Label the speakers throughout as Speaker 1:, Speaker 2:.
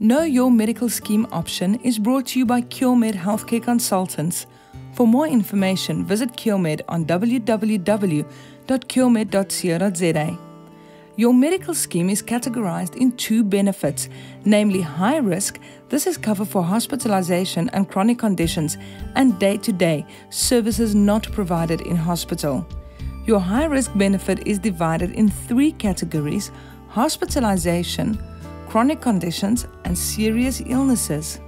Speaker 1: Know Your Medical Scheme option is brought to you by Bestmed Healthcare Consultants. For more information, visit Bestmed on www.bestmed.co.za. Your medical scheme is categorized in two benefits, namely high risk, this is cover for hospitalization and chronic conditions, and day-to-day, services not provided in hospital. Your high risk benefit is divided in three categories: hospitalization, chronic conditions, and serious illnesses.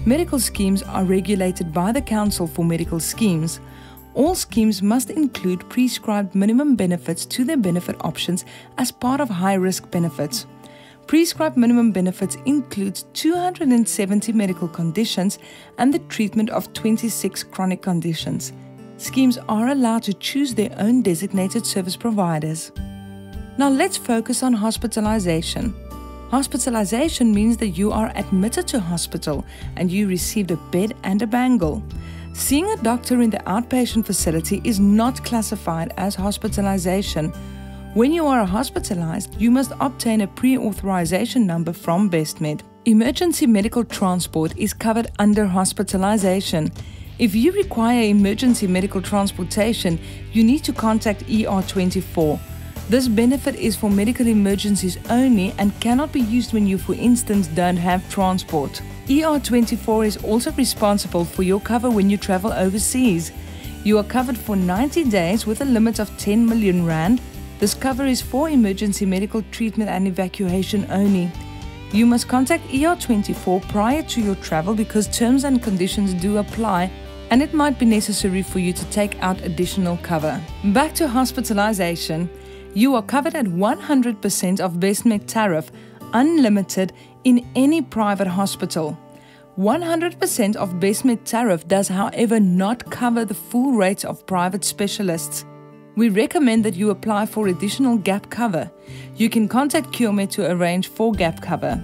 Speaker 1: Medical schemes are regulated by the Council for Medical Schemes. All schemes must include prescribed minimum benefits to their benefit options as part of high-risk benefits. Prescribed minimum benefits includes 270 medical conditions and the treatment of 26 chronic conditions. Schemes are allowed to choose their own designated service providers. Now let's focus on hospitalization. Hospitalization means that you are admitted to hospital and you received a bed and a bangle. Seeing a doctor in the outpatient facility is not classified as hospitalization. When you are hospitalized, you must obtain a pre-authorization number from Bestmed. Emergency medical transport is covered under hospitalization. If you require emergency medical transportation, you need to contact ER24. This benefit is for medical emergencies only and cannot be used when you, for instance, don't have transport. ER24 is also responsible for your cover when you travel overseas. You are covered for 90 days with a limit of 10 million rand. This cover is for emergency medical treatment and evacuation only. You must contact ER24 prior to your travel because terms and conditions do apply, and it might be necessary for you to take out additional cover. Back to hospitalization. You are covered at 100% of Bestmed tariff, unlimited in any private hospital. 100% of Bestmed tariff does, however, not cover the full rates of private specialists. We recommend that you apply for additional gap cover. You can contact Bestmed to arrange for gap cover.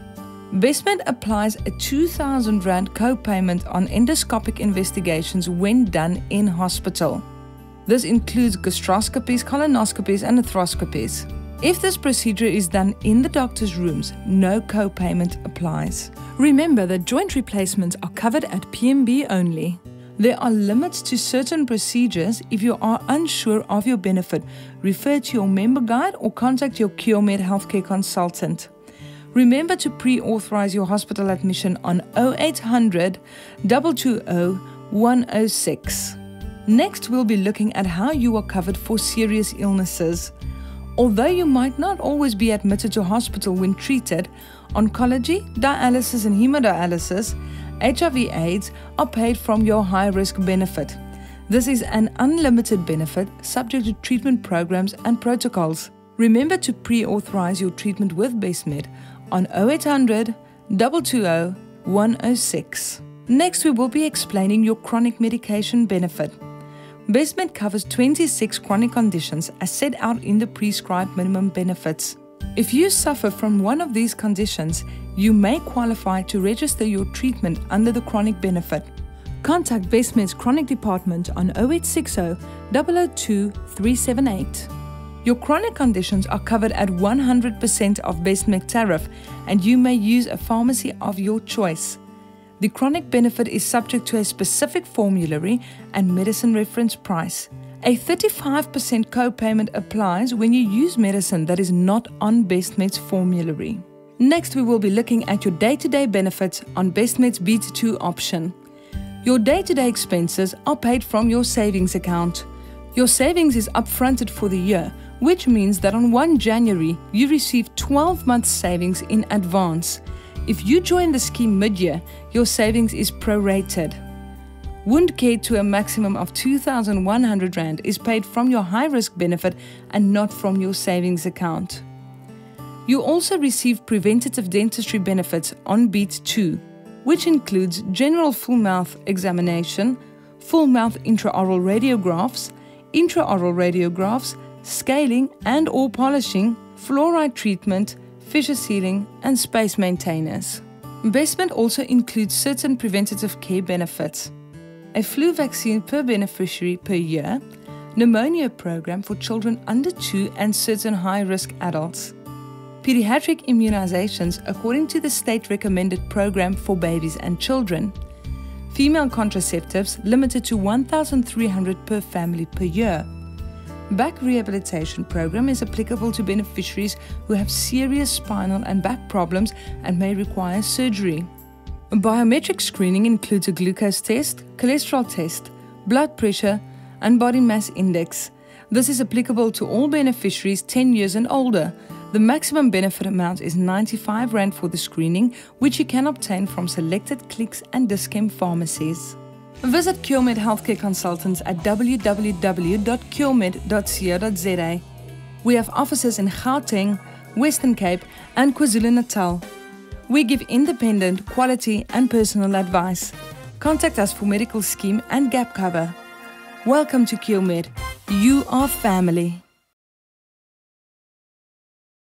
Speaker 1: Bestmed applies a 2,000 Rand co-payment on endoscopic investigations when done in hospital. This includes gastroscopies, colonoscopies, and arthroscopies. If this procedure is done in the doctor's rooms, no co-payment applies. Remember that joint replacements are covered at PMB only. There are limits to certain procedures. If you are unsure of your benefit, refer to your member guide or contact your Bestmed healthcare consultant. Remember to pre-authorize your hospital admission on 0800 220 106. Next, we'll be looking at how you are covered for serious illnesses. Although you might not always be admitted to hospital when treated, oncology, dialysis and hemodialysis, HIV/AIDS are paid from your high-risk benefit. This is an unlimited benefit subject to treatment programs and protocols. Remember to pre-authorize your treatment with Bestmed on 0800 220 106. Next, we will be explaining your chronic medication benefit. Bestmed covers 26 chronic conditions as set out in the prescribed minimum benefits. If you suffer from one of these conditions, you may qualify to register your treatment under the chronic benefit. Contact Bestmed's chronic department on 0860 002 378. Your chronic conditions are covered at 100% of Bestmed tariff, and you may use a pharmacy of your choice. The chronic benefit is subject to a specific formulary and medicine reference price. A 35% co-payment applies when you use medicine that is not on Bestmed's formulary. Next, we will be looking at your day-to-day benefits on Bestmed's Beat 2 option. Your day-to-day expenses are paid from your savings account. Your savings is upfronted for the year, which means that on 1 January, you receive 12 months savings in advance. If you join the scheme mid-year, your savings is prorated. Wound care to a maximum of 2,100 Rand is paid from your high-risk benefit and not from your savings account. You also receive preventative dentistry benefits on Beat 2, which includes general full mouth examination, full mouth intraoral radiographs, scaling and/or polishing, fluoride treatment, fissure sealing, and space maintainers. Bestmed also includes certain preventative care benefits: a flu vaccine per beneficiary per year, pneumonia program for children under 2 and certain high-risk adults, Pediatric immunizations according to the state-recommended program for babies and children. Female contraceptives limited to 1,300 per family per year. Back rehabilitation program is applicable to beneficiaries who have serious spinal and back problems and may require surgery. Biometric screening includes a glucose test, cholesterol test, blood pressure, and body mass index. This is applicable to all beneficiaries 10 years and older. The maximum benefit amount is R95 for the screening, which you can obtain from selected Clicks and Dis-Chem pharmacies. Visit CureMed Healthcare Consultants at www.curemed.co.za. We have offices in Gauteng, Western Cape, and KwaZulu-Natal. We give independent, quality, and personal advice. Contact us for medical scheme and gap cover. Welcome to CureMed. You are family.